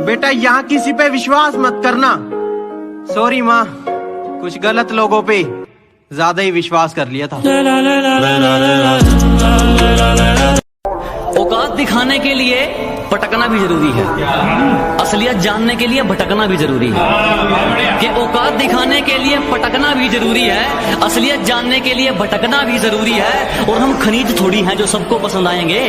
बेटा यहाँ किसी पे विश्वास मत करना। सॉरी माँ, कुछ गलत लोगों पे ज्यादा ही विश्वास कर लिया था। औकात दिखाने के लिए पटकना भी जरूरी है, असलियत जानने के लिए भटकना भी जरूरी है। कि औकात दिखाने के लिए पटकना भी जरूरी है, असलियत जानने के लिए भटकना भी जरूरी है। और हम खनीज थोड़ी हैं जो सबको पसंद आएंगे,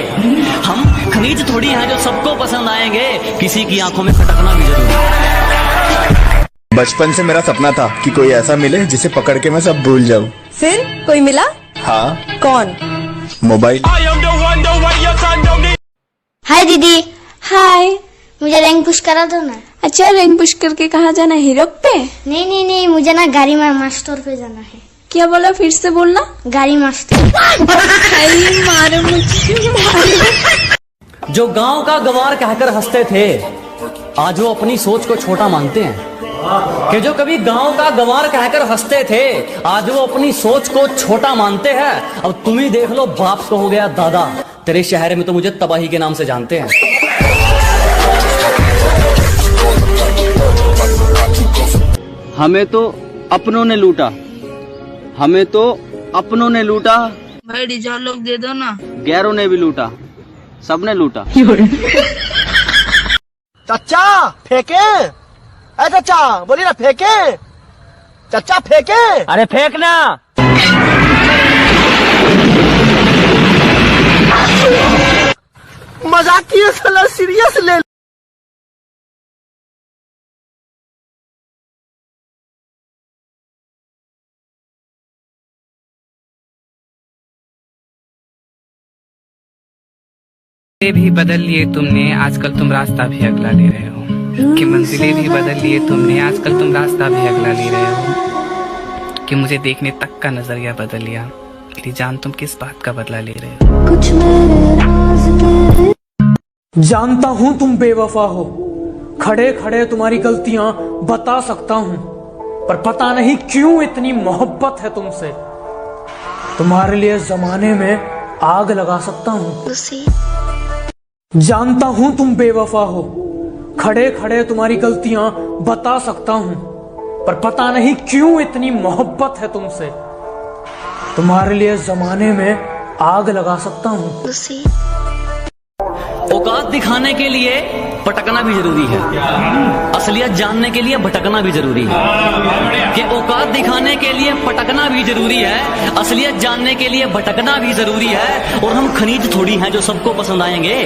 हम खनीज थोड़ी हैं जो सबको पसंद आएंगे। किसी की आंखों में खटकना भी जरूरी है। बचपन से मेरा सपना था कि कोई ऐसा मिले जिसे पकड़ के मैं सब भूल जाऊं। फिर कोई मिला? हाँ। कौन? मोबाइल। हाय दीदी। हाय। मुझे रैंक पुश करा दो ना। अच्छा, रैंक पुश करके कहाँ जाना है? हीरो पे? नहीं, मुझे ना गाड़ी मास्टर पे जाना है। क्या बोला? फिर से बोलना। गाड़ी मास्टर। मारो मुझे। जो गांव का गवार कहकर हंसते थे, आज वो अपनी सोच को छोटा मानते हैं। कि जो कभी गांव का गवार कहकर हंसते थे, आज वो अपनी सोच को छोटा मानते हैं। अब तुम ही देख लो, बाप को हो गया दादा। तेरे शहर में तो मुझे तबाही के नाम से जानते हैं। हमें तो अपनों ने लूटा, हमें तो अपनों ने लूटा। भाई डीजल लोग दे दो ना। गैरों ने भी लूटा, सबने लूटा। चाचा फेंके, अरे चाचा बोलिए ना, फेंके चाचा, फेंके। अरे फेंकना। मजाक किए साला, सीरियस ले। भी बदल लिए तुमने, आजकल तुम रास्ता भी अगला ले रहे हो। कि मंजिलें भी बदल लिए तुमने, आजकल तुम रास्ता भी अगला ले रहे हो। कि मुझे देखने तक का नजरिया बदल लिया। मेरी जान, तुम किस बात का बदला ले रहे हो? कुछ मेरे जानता हूँ तुम बेवफा हो, खड़े खड़े तुम्हारी गलतियां बता सकता हूँ, पर पता नहीं क्यों इतनी मोहब्बत है तुमसे। तुम्हारे लिए जमाने में आग लगा सकता हूँ। जानता हूँ तुम बेवफा हो, खड़े खड़े तुम्हारी गलतियां बता सकता हूँ, पर पता नहीं क्यों इतनी मोहब्बत है तुमसे। तुम्हारे लिए जमाने में आग लगा सकता हूँ। औकात दिखाने के लिए पटकना भी जरूरी है, असलियत जानने के लिए भटकना भी जरूरी है। कि औकात दिखाने के लिए पटकना भी जरूरी है, असलियत जानने के लिए भटकना भी जरूरी है। और हम खनीज थोड़ी हैं जो सबको पसंद आएंगे,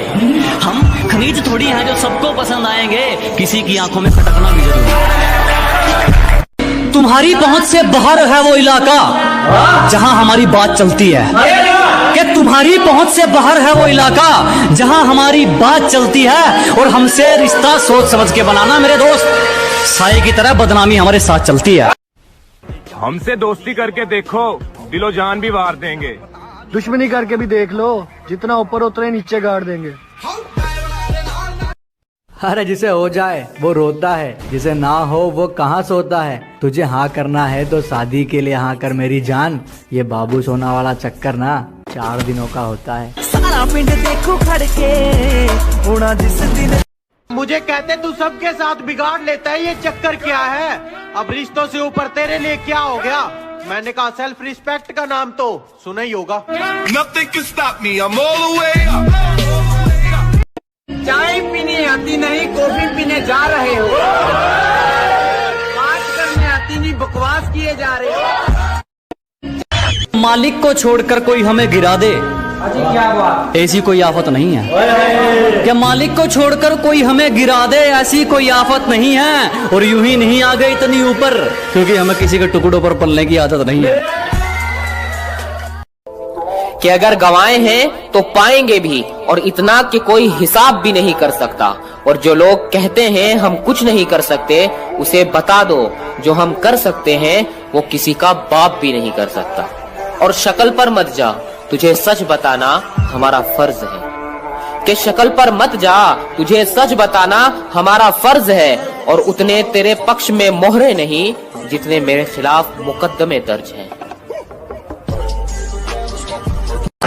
हम खनीज थोड़ी हैं जो सबको पसंद आएंगे। किसी की आंखों में खटकना भी जरूरी है। तुम्हारी पहुंच से बाहर है वो इलाका जहां हमारी बात चलती है। कि तुम्हारी पहुंच से बाहर है वो इलाका जहां हमारी बात चलती है। और हमसे रिश्ता सोच समझ के बनाना मेरे दोस्त, साये की तरह बदनामी हमारे साथ चलती है। हमसे दोस्ती करके देखो, दिलो जान भी वार देंगे। दुश्मनी करके भी देख लो, जितना ऊपर उतने नीचे गाड़ देंगे। अरे जिसे हो जाए वो रोता है, जिसे ना हो वो कहाँ सोता है। तुझे हाँ करना है तो शादी के लिए हाँ कर मेरी जान। ये बाबू सोना वाला चक्कर ना 4 दिनों का होता है। सारा पिंड देखो खड़के उड़ा जिस दिन। मुझे कहते तू सबके साथ बिगाड़ लेता है, ये चक्कर क्या है? अब रिश्तों से ऊपर तेरे लिए क्या हो गया? मैंने कहा सेल्फ रिस्पेक्ट का नाम तो सुना ही होगा। चाय पीने आती नहीं, कॉफी पीने जा रहे हो। बात करने आती नहीं, बकवास किए जा रहे हो। मालिक को छोड़कर कोई हमें गिरा दे, ऐसी कोई आफत नहीं है। क्या मालिक को छोड़कर कोई हमें गिरा दे, ऐसी कोई आफत नहीं है। और यूं ही नहीं आ गए इतनी ऊपर, क्योंकि हमें किसी के टुकड़ों पर पलने की आदत नहीं है। कि अगर गवाए हैं तो पाएंगे भी, और इतना कि कोई हिसाब भी नहीं कर सकता। और जो लोग कहते हैं हम कुछ नहीं कर सकते, उसे बता दो जो हम कर सकते हैं वो किसी का बाप भी नहीं कर सकता। और शक्ल पर मत जा, तुझे सच बताना हमारा फर्ज है। कि शक्ल पर मत जा, तुझे सच बताना हमारा फर्ज है। और उतने तेरे पक्ष में मोहरे नहीं जितने मेरे खिलाफ मुकदमे दर्ज हैं।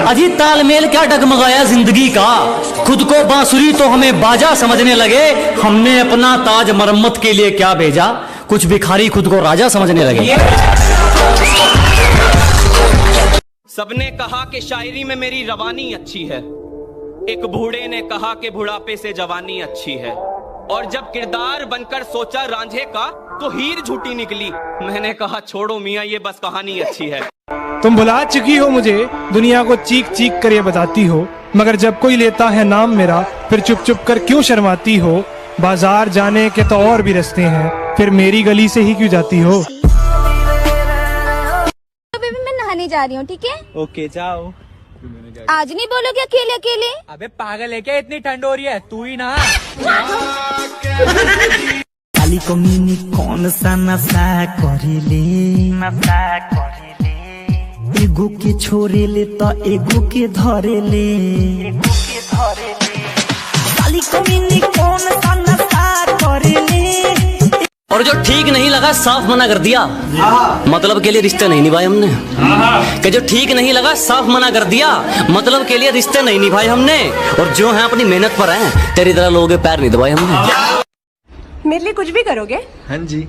अजी तालमेल क्या डगमगाया जिंदगी का, खुद को बांसुरी तो हमें बाजा समझने लगे। हमने अपना ताज मरम्मत के लिए क्या भेजा, कुछ भिखारी खुद को राजा समझने लगे। सबने कहा कि शायरी में मेरी रवानी अच्छी है, एक बूढ़े ने कहा कि बुढ़ापे से जवानी अच्छी है, और जब किरदार बनकर सोचा रांझे का तो हीर झूठी निकली। मैंने कहा छोड़ो मियाँ ये बस कहानी अच्छी है। तुम भुला चुकी हो मुझे, दुनिया को चीख चीख कर ये बताती हो, मगर जब कोई लेता है नाम मेरा फिर चुप चुप कर क्यों शर्माती हो। बाजार जाने के तो और भी रास्ते हैं, फिर मेरी गली से ही क्यों जाती हो। बेबी मैं नहाने जा रही हूँ, ठीक है? ओके जाओ। आज नहीं बोलोगे अकेले अकेले? अबे पागल है क्या, इतनी ठंड हो रही है, तू ही ना। खाली कमीनी कौन सा नशा करेले, एगो के छोड़े ले तो एगो के धरे ले, खाली कमीनी कौन सा नशा करेले। और जो ठीक नहीं लगा साफ मना कर दिया, मतलब के लिए रिश्ते नहीं निभाए हमने। कि जो ठीक नहीं लगा साफ मना कर दिया, मतलब के लिए रिश्ते नहीं निभाए हमने। और जो है अपनी मेहनत पर हैं, तेरी तरह लोगों के पैर नहीं दबाए हमने। मेरे लिए कुछ भी करोगे? हाँ जी।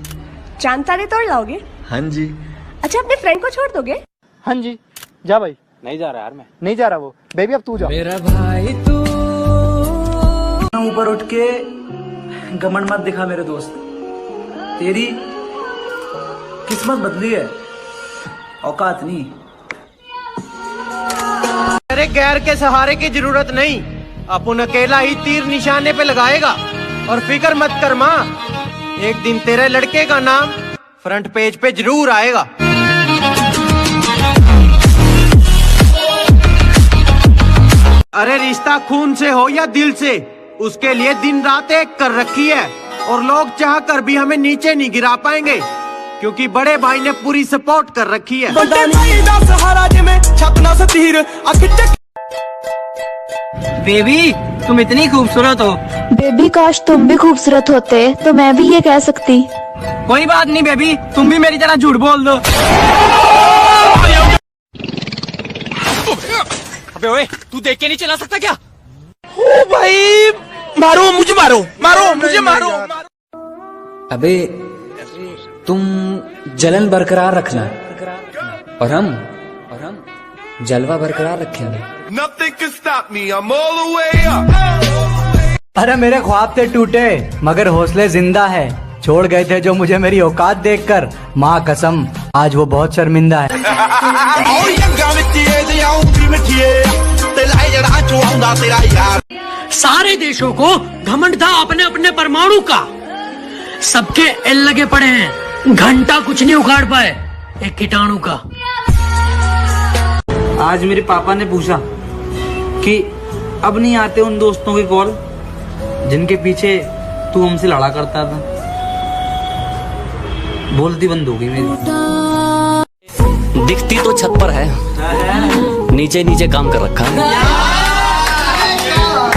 चांद तारे तोड़ लाओगे? हाँ जी। अच्छा अपने फ्रेंड को छोड़ दोगे? हाँ जी। जा भाई। नहीं जा रहा यार, मैं नहीं जा रहा वो। बेबी अब तू जा। मेरा भाई तू ऊपर उठ के घमंड मत दिखा मेरे दोस्त, तेरी किस्मत बदली है, औकात नहीं। तेरे गैर के सहारे की जरूरत नहीं, अपन अकेला ही तीर निशाने पे लगाएगा। और फिक्र मत कर माँ, एक दिन तेरे लड़के का नाम फ्रंट पेज पे जरूर आएगा। अरे रिश्ता खून से हो या दिल से, उसके लिए दिन रात एक कर रखी है। और लोग चाह कर भी हमें नीचे नहीं गिरा पाएंगे, क्योंकि बड़े भाई ने पूरी सपोर्ट कर रखी है। बेबी तुम इतनी खूबसूरत हो। बेबी काश तुम भी खूबसूरत होते तो मैं भी ये कह सकती। कोई बात नहीं बेबी, तुम भी मेरी तरह झूठ बोल दो। अबे ओए, तू देख के नहीं चला सकता क्या? ओ भाई मारो मुझे, मारो मारो मुझे, मारो। अबे तुम जलन बरकरार रखना और हम जलवा बरकरार रखेंगे। अरे मेरे ख्वाब थे टूटे मगर हौसले जिंदा है, छोड़ गए थे जो मुझे मेरी औकात देखकर, माँ कसम आज वो बहुत शर्मिंदा है। सारे देशों को घमंड था अपने अपने परमाणु का, सबके एल लगे पड़े हैं, घंटा कुछ नहीं उखाड़ पाए एक कीटाणु का। आज मेरे पापा ने पूछा कि अब नहीं आते उन दोस्तों के कॉल जिनके पीछे तू हमसे लड़ा करता था। बोलती बंद हो गई मेरी। दिखती तो छत पर है, नीचे नीचे काम कर रखा है।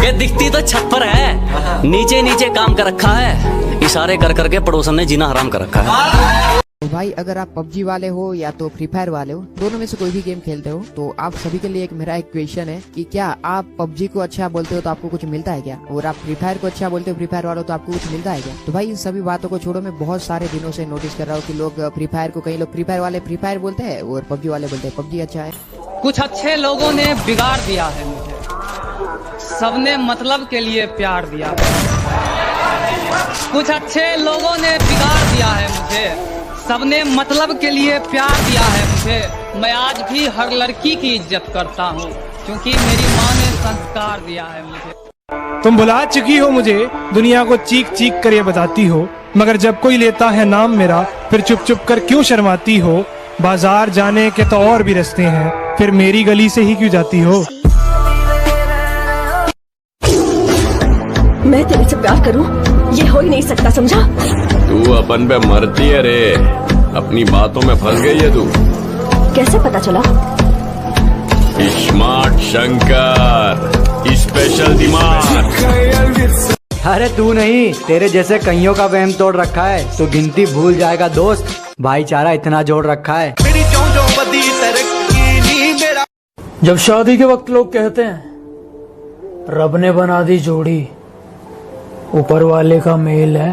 ये दिखती तो छत पर है, नीचे नीचे काम कर रखा है। इशारे कर करके पड़ोसन ने जीना हराम कर रखा है। तो भाई अगर आप पबजी वाले हो या तो फ्री फायर वाले हो, दोनों में से कोई भी गेम खेलते हो, तो आप सभी के लिए मेरा एक क्वेश्चन है कि क्या आप पबजी को अच्छा बोलते हो तो आपको कुछ मिलता है क्या, और आप फ्री फायर को अच्छा बोलते हो फ्री फायर वालों तो आपको कुछ मिलता है क्या। तो भाई इन सभी बातों को छोड़ो, मैं बहुत सारे दिनों से नोटिस कर रहा हूँ कि लोग फ्री फायर को, कई लोग फ्री फायर वाले फ्री फायर बोलते हैं और पबजी वाले बोलते हैं पबजी अच्छा है। कुछ अच्छे लोगों ने बिगाड़ दिया है मुझे, सबने मतलब के लिए प्यार दिया। कुछ अच्छे लोगों ने बिगाड़ दिया है मुझे, सबने मतलब के लिए प्यार दिया है मुझे। मैं आज भी हर लड़की की इज्जत करता हूँ, क्योंकि मेरी माँ ने संस्कार दिया है मुझे। तुम भुला चुकी हो मुझे, दुनिया को चीख चीख कर ये बताती हो, मगर जब कोई लेता है नाम मेरा फिर चुप चुप कर क्यों शर्माती हो। बाजार जाने के तो और भी रास्ते हैं, फिर मेरी गली से ही क्यों जाती हो। मैं तेरे से प्यार करूं ये हो ही नहीं सकता, समझा? तू अपन पे मरती है रे, अपनी बातों में फंस गई है तू। कैसे पता चला? स्मार्ट शंकर, स्पेशल दिमाग। अरे तू नहीं, तेरे जैसे कईयों का वहम तोड़ रखा है, तो गिनती भूल जाएगा दोस्त, भाईचारा इतना जोड़ रखा है। जब शादी के वक्त लोग कहते हैं रब ने बना दी जोड़ी, ऊपर वाले का मेल है,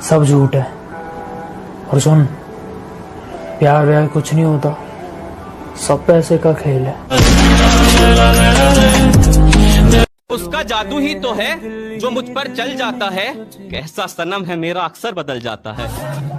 सब झूठ है। और सुन, प्यार व्यार कुछ नहीं होता, सब पैसे का खेल है। उसका जादू ही तो है जो मुझ पर चल जाता है, कैसा सनम है मेरा अक्सर बदल जाता है।